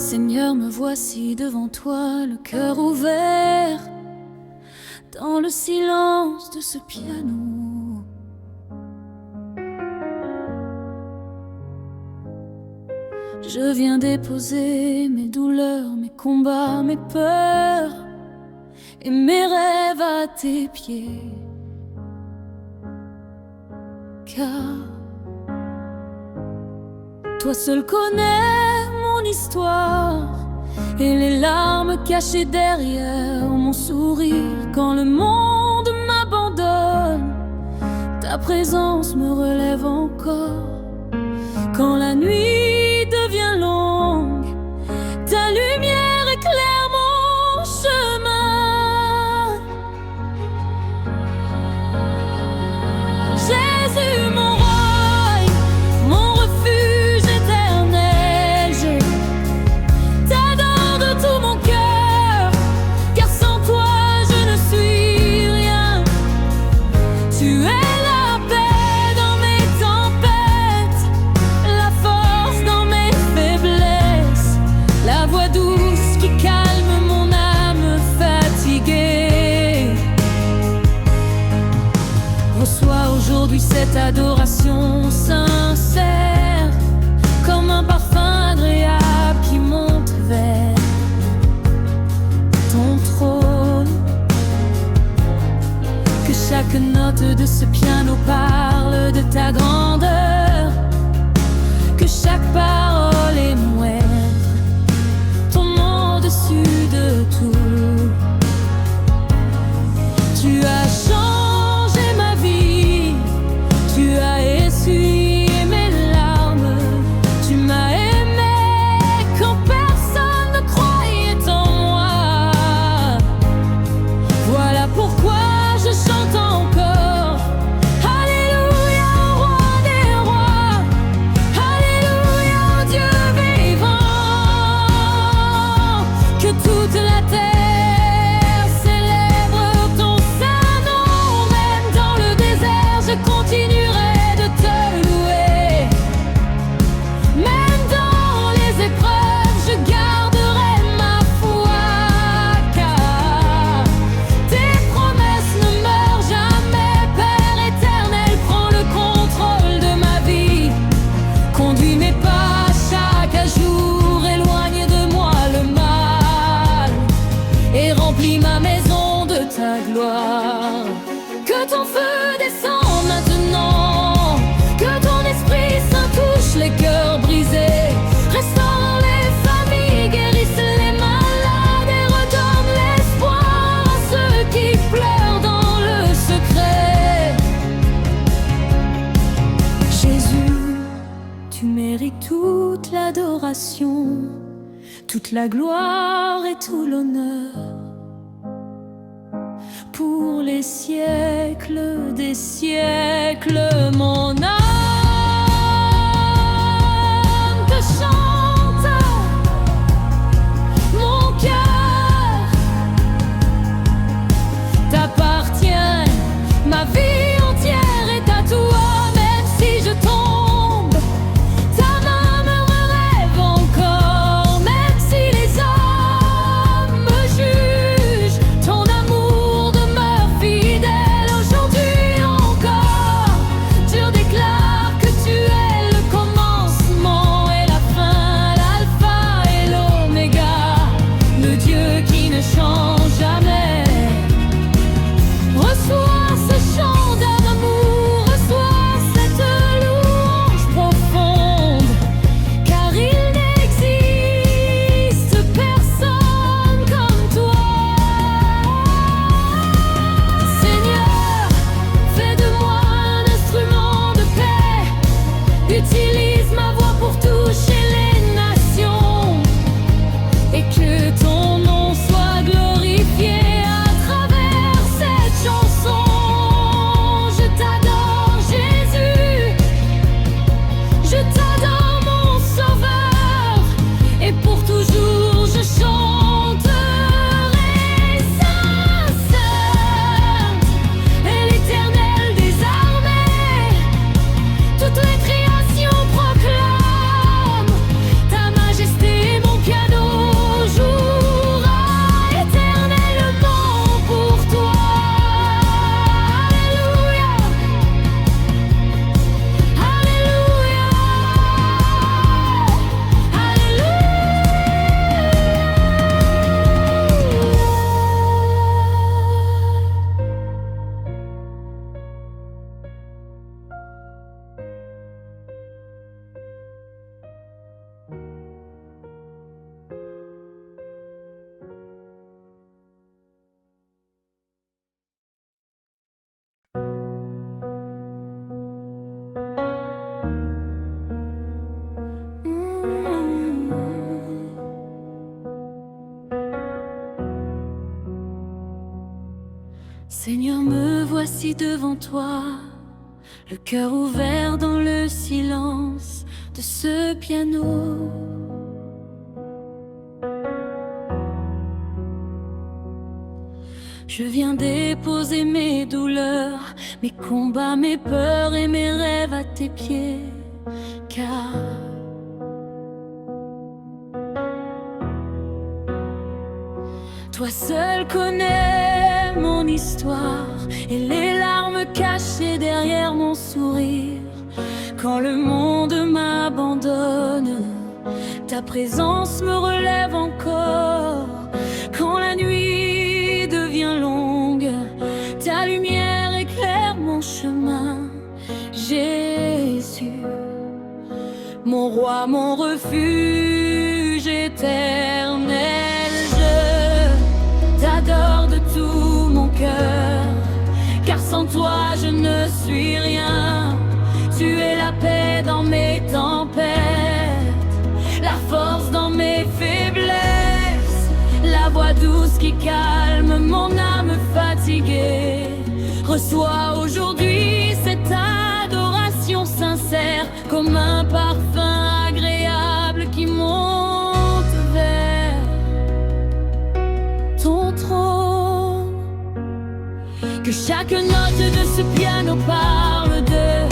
Seigneur, me voici devant toi, le cœur ouvert, dans le silence de ce piano. Je viens déposer mes douleurs, mes combats, mes peurs et mes rêves à tes pieds. Car toi seul connais mon histoire et les larmes cachées derrière mon sourire. Quand le monde m'abandonne, ta présence me relève encore. Quand la nuit devient longue, ta lumière éclaire mon chemin. Jésus, mon roi, mon refuge éternel, je t'adore de tout mon cœur, car sans toi je ne suis rien. Tu es la paix dans mes tempêtes, la force dans mes faiblesses, la voix douce qui calme mon âme fatiguée. Reçois aujourd'hui cette adoration sincère, comme un parfum agréable qui monte vers ton trône. Que chaque note de ce piano parle de ta grandeur, que chaque parole émouette ton nom au-dessus de tout. Tu as changé ma vie, tu as essuyé mes larmes, tu m'as aimé quand personne ne croyait en moi. Voilà pourquoi je chante encore. Alléluia au roi des rois, alléluia au Dieu vivant. Que toute la terre célèbre ton saint nom. Même dans le désert je continuerai de te louer. Même dans les épreuves je garderai ma foi, car tes promesses ne meurent jamais. Père éternel, prends le contrôle de ma vie. Conduis mes pas chaque jour, éloigne de moi le mal et remplis ma maison de ta gloire. Que ton feu descende maintenant, que ton esprit saint touche les cœurs brisés, restaure les familles, guérisse les malades et redonne l'espoir à ceux qui pleurent dans le secret. Jésus, tu mérites toute l'adoration, toute la gloire et tout l'honneur, pour les siècles des siècles. Mon âme te chante, mon cœur t'appartient, ma vie entière est à toi. Même si je tombe, ta main me relève encore. Même si les hommes me jugent, ton amour demeure fidèle. Aujourd'hui encore, je déclare Seigneur, me voici devant toi, le cœur ouvert dans le silence de ce piano. Je viens déposer mes douleurs, mes combats, mes peurs et mes rêves à tes pieds, car toi seul connais mon histoire et les larmes cachées derrière mon sourire. Quand le monde m'abandonne, ta présence me relève encore. Quand la nuit devient longue, ta lumière éclaire mon chemin. Jésus, mon roi, mon refuge éternel, je t'adore de tout mon cœur, car sans toi je ne suis rien. Tu es la paix dans mes tempêtes, la force dans mes faiblesses, la voix douce qui calme mon âme fatiguée. Reçois aujourd'hui cette adoration sincère, comme un parfum agréable qui monte vers ton trône. Que chaque note de ce piano parle de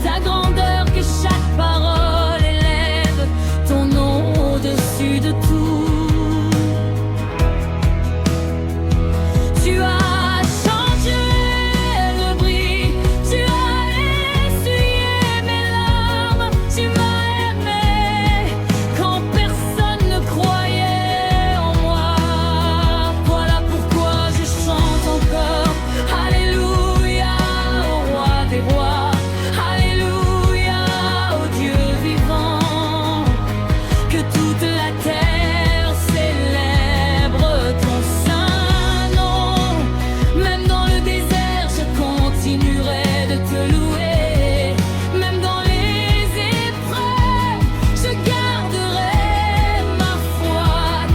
ta grandeur, que chaque parole élève ton nom au-dessus de tout. Tu as changé le bris, tu as essuyé mes larmes, tu m'as aimé quand personne ne croyait en moi. Voilà pourquoi je chante encore Alléluia au roi des rois, Alléluia au Dieu vivant. Que toute la terre célèbre ton saint nom. Même dans le désert, je continuerai de te louer. Même dans les épreuves, je garderai ma foi,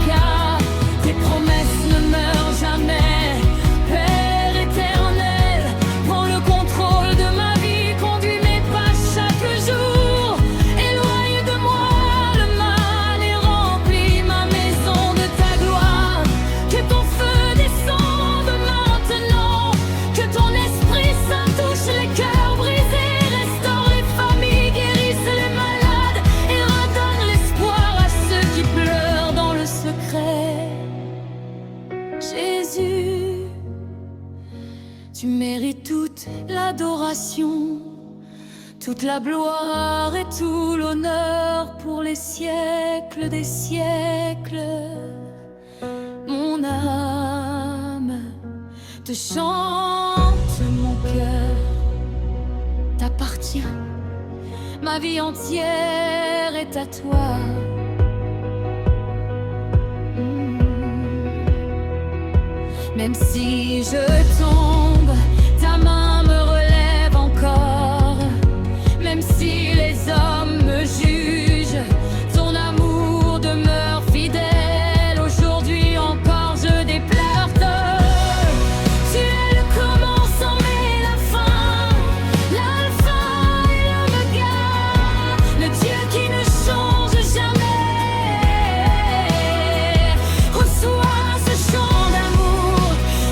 car tes promesses ne meurent jamais. Père éternel, prends le contrôle de ma vie, conduis mes pas chaque jour. Éloigne de moi le mal et remplis ma maison de ta gloire. Que ton feu descende maintenant, que ton Esprit Saint touche les cœurs brisés, restaure les familles, guérisse les malades et redonne l'espoir à ceux qui pleurent dans le secret. Jésus, tu mérites toute l'adoration, toute la gloire et tout l'honneur pour les siècles des siècles. Mon âme te chante, mon cœur t'appartient, ma vie entière est à toi. Même si je tombe, ta main me relève encore. Même si les hommes me jugent, ton amour demeure fidèle. Aujourd'hui encore je déplore tu es le commencement et la fin, l'alpha et l'oméga, le Dieu qui ne change jamais. Reçois ce chant d'amour,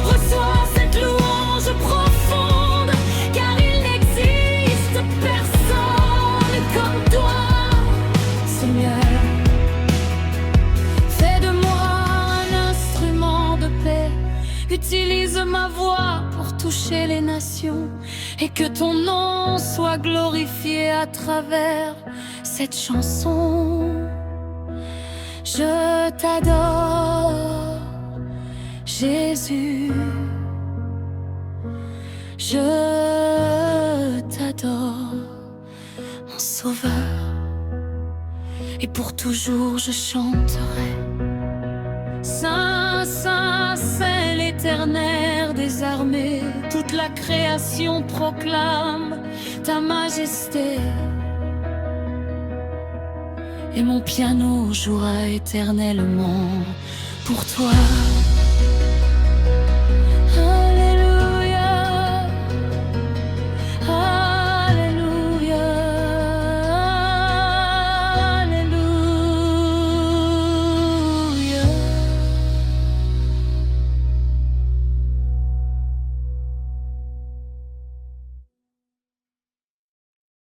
reçois cette louange profonde, car il n'existe personne comme toi, Seigneur. Fais de moi un instrument de paix, utilise ma voix pour toucher les nations, et que ton nom soit glorifié à travers cette chanson. Je t'adore, Jésus, je t'adore, mon Sauveur, et pour toujours je chanterai. Saint, Saint, Saint, l'Éternel des armées, toute la création proclame ta majesté. Et mon piano jouera éternellement pour toi.